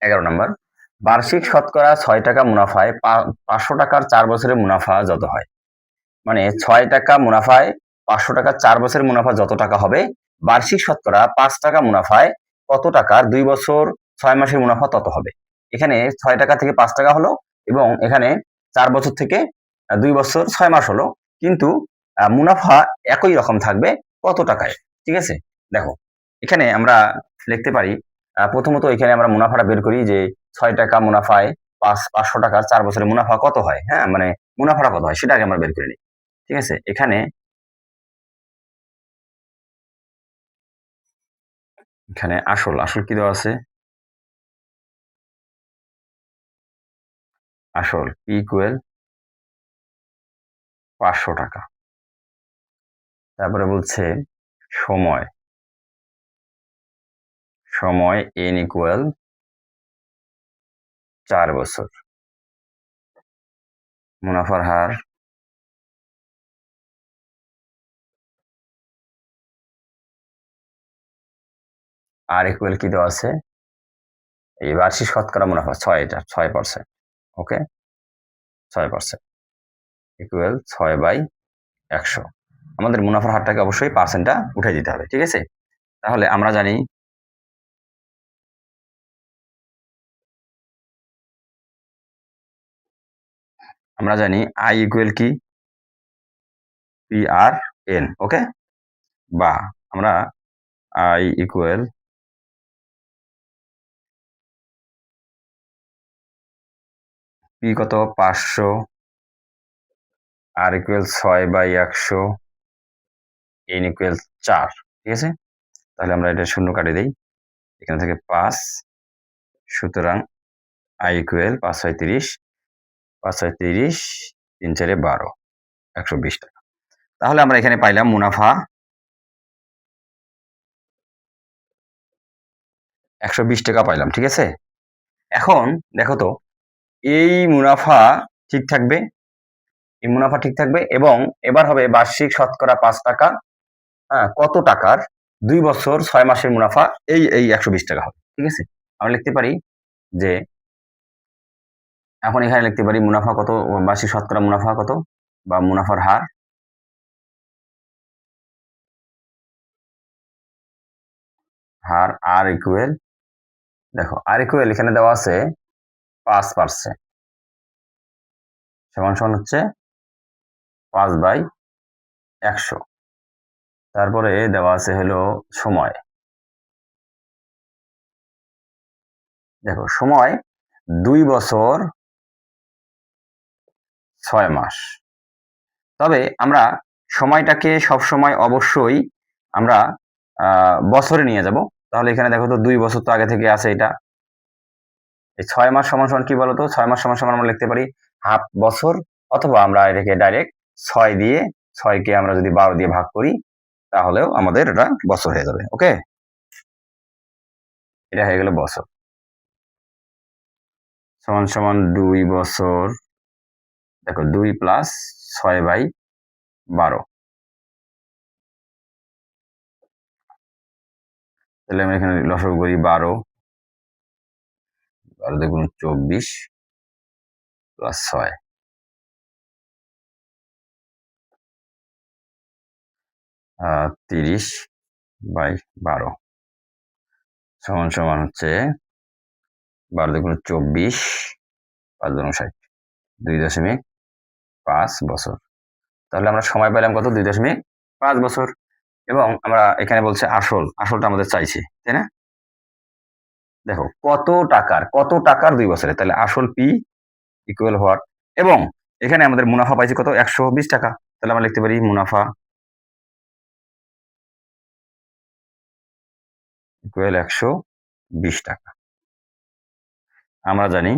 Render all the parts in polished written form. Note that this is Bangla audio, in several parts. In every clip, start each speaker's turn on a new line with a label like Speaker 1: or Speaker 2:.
Speaker 1: 11 নম্বর, বার্ষিক শতকরা 6 টাকা মুনাফায় 500 টাকার 4 বছরের মুনাফা যত হয়। মানে 6 টাকা মুনাফায় 500 টাকার 4 বছরের মুনাফা যত টাকা হবে, বার্ষিক শতকরা 5 টাকা মুনাফায় কত টাকার 2 বছর 6 মাসের মুনাফা তত হবে। এখানে 6 টাকা থেকে 5 টাকা হলো এবং এখানে 4 বছর থেকে 2 বছর 6 মাস হলো, কিন্তু মুনাফা একই রকম থাকবে কত টাকায়। ঠিক আছে, দেখো এখানে আমরা লিখতে পারি, প্রথমত এখানে আমরা মুনাফাটা বের করি যে 6 টাকা মুনাফায় 500 টাকার 4 বছরের মুনাফা কত হয়। হ্যাঁ, মানে মুনাফাটা কত হয় সেটা আগে আমরা বের করে নিই। ঠিক আছে, এখানে আসল কি দেওয়া আছে, আসল পি ইকুয়াল 500 টাকা। তারপরে বলছে সময় এন ইকুয়াল 4 বছর, মুনাফার হার আর ইকুয়াল কি দেওয়া আছে, এই বার্ষিক শতকরা মুনাফা 6%। ওকে, 6% ইকুয়াল 6/100। আমাদের মুনাফার হারটাকে অবশ্যই পার্সেন্টটা উঠে দিতে হবে। ঠিক আছে, তাহলে আমরা জানি আই ইকুয়াল কি, পি আর এন। ওকে, বা আমরা আই ইকুয়াল পি কত 500, আর ইকুয়াল 6/100, এন ইকুয়াল 4। ঠিক আছে, তাহলে আমরা এটা শূন্য কাটে দিই, এখান থেকে 5, সুতরাং আই ইকুয়াল 5 6 30, 5 6 30, 3 4 12, 120 টাকা। তাহলে আমরা এখানে পাইলাম মুনাফা 120 টাকা পাইলাম। ঠিক আছে, এখন দেখো তো এই মুনাফা ঠিক থাকবে, এবং এবার হবে বার্ষিক শতকরা 5 টাকা, হ্যাঁ, কত টাকার 2 বছর 6 মাসের মুনাফা, এই 120 টাকা হবে। ঠিক আছে, আমরা লিখতে পারি যে এখন এখানে লিখতে পারি মুনাফা কত, বার্ষিক শতকরা মুনাফা কত বা মুনাফার হার, আর ইকুয়াল, দেখো আর ইকুয়াল এখানে দেওয়া আছে 5%, সমান সমান হচ্ছে 5/100। তারপরে দেওয়া আছে হলো সময়, দেখো সময় 2 বছর 6 মাস। তবে আমরা সময়টাকে সবসময় অবশ্যই আমরা বছরে নিয়ে যাব। তাহলে এখানে দেখো তো 2 বছর তো আগে থেকে আছে, এটা এই 6 মাস সমান সমান কি বলতো, 6 মাস সমান সমান আমরা লিখতে পারি হাফ বছর, অথবা আমরা এটাকে ডাইরেক্ট 6 কে আমরা যদি 12 দিয়ে ভাগ করি তাহলেও আমাদের এটা বছর হয়ে যাবে। ওকে, এটা হয়ে গেল বছর, সমান সমান 2 বছর, দেখো 2 প্লাস 6/12, তাহলে আমরা এখানে লসাগু করি 12, 12 দেখুন 24 প্লাস 6, 30/12, সমান সমান হচ্ছে 12 দেখুন 24, 5 দুগুণ 60, 2.5 বছর। তাহলে আমরা সময় পেলাম কত, 2.5 বছর। এবং আমরা এখানে বলছে আসলটা আমাদের চাইছে, তাই না? দেখো কত টাকার 2 বছরে, তাহলে আসল পি ইকুয়াল হোয়াট, এবং এখানে আমাদের মুনাফা পাইছি কত, 120 টাকা। তাহলে আমরা লিখতে পারি মুনাফা ইকুয়াল 120 টাকা। আমরা জানি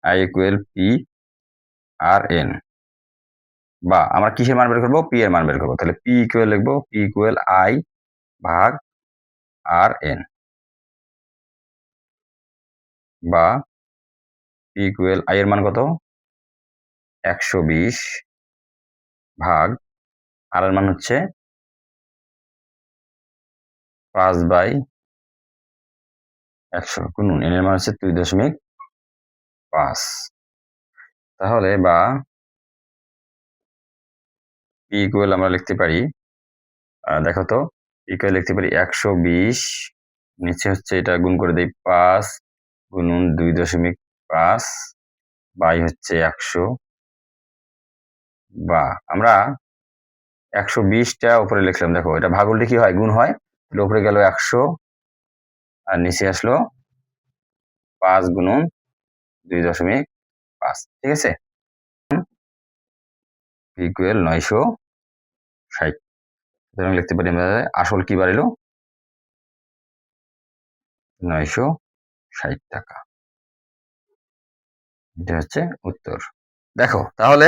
Speaker 1: I equal P R N, বা আমরা কিসের মান বের করবো, পি এর মান বের করবো। তাহলে পি ইকুয়াল লিখবো পি ইকুয়াল আই ভাগ আর এন, বা পি ইকুয়াল আই এর মান কত, 120 ভাগ আর এর মান হচ্ছে 5/100 গুণন n এর মান হচ্ছে 2.5। তাহলে বা p ইকুয়াল আমরা লিখতে পারি, দেখো তো ইকুয়াল লিখতে পারি 120, নিচে হচ্ছে এটা গুণ করে দেই 5 গুণন 2.5 বাই হচ্ছে 100, বা আমরা 120টা উপরে লিখলাম, দেখো এটা ভাগ করলে কি হয়, গুণ হয়, উপরে গেল 100 আর নিচে আসলো 5 গুণন 2.5, ঠিক আছে, ইকুয়াল 960। সুতরাং লিখতে পারি আমরা আসল কি বাড়িলো 960 টাকা। এটা হচ্ছে উত্তর। দেখো তাহলে